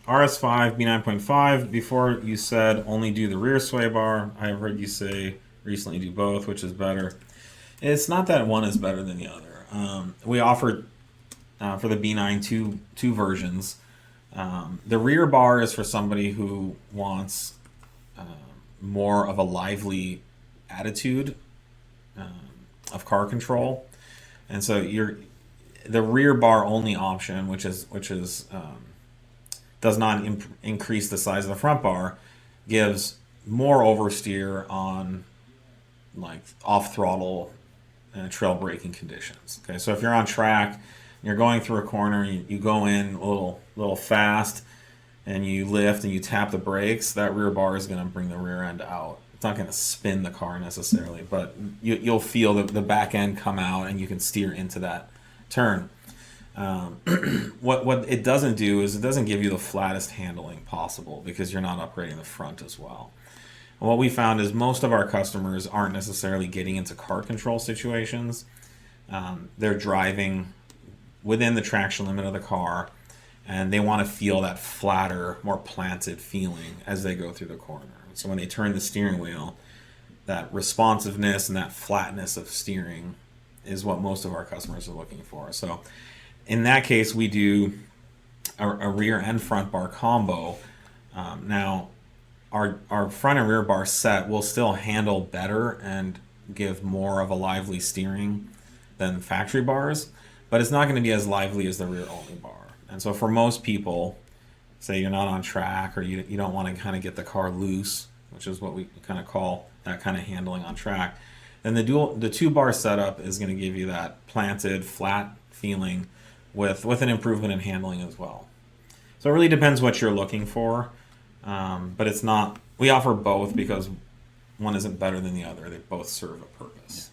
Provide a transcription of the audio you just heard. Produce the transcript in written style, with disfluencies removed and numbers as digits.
RS5, B9.5. Before you said only do the rear sway bar. I have heard you say recently do both, which is better. It's not that one is better than the other. We offer for the B9 two versions. The rear bar is for somebody who wants more of a lively attitude of car control, and so the rear bar only option, which is does not increase the size of the front bar, gives more oversteer on like off throttle and trail braking conditions. Okay, so if you're on track, you're going through a corner, you go in a little fast, and you lift and you tap the brakes, that rear bar is going to bring the rear end out. It's not going to spin the car necessarily, but you'll feel the back end come out, and you can steer into that turn. What it doesn't do is it doesn't give you the flattest handling possible because you're not upgrading the front as well. And what we found is most of our customers aren't necessarily getting into car control situations. They're driving within the traction limit of the car, and they want to feel that flatter, more planted feeling as they go through the corner. So when they turn the steering wheel, that responsiveness and that flatness of steering is what most of our customers are looking for. So in that case, we do a rear and front bar combo. Now, our front and rear bar set will still handle better and give more of a lively steering than factory bars, but it's not going to be as lively as the rear only bar. And so for most people, say you're not on track or you don't want to kind of get the car loose, which is what we kind of call that kind of handling on track, then the two bar setup is going to give you that planted, flat feeling with an improvement in handling as well. So it really depends what you're looking for, but it's not. We offer both because one isn't better than the other. They both serve a purpose.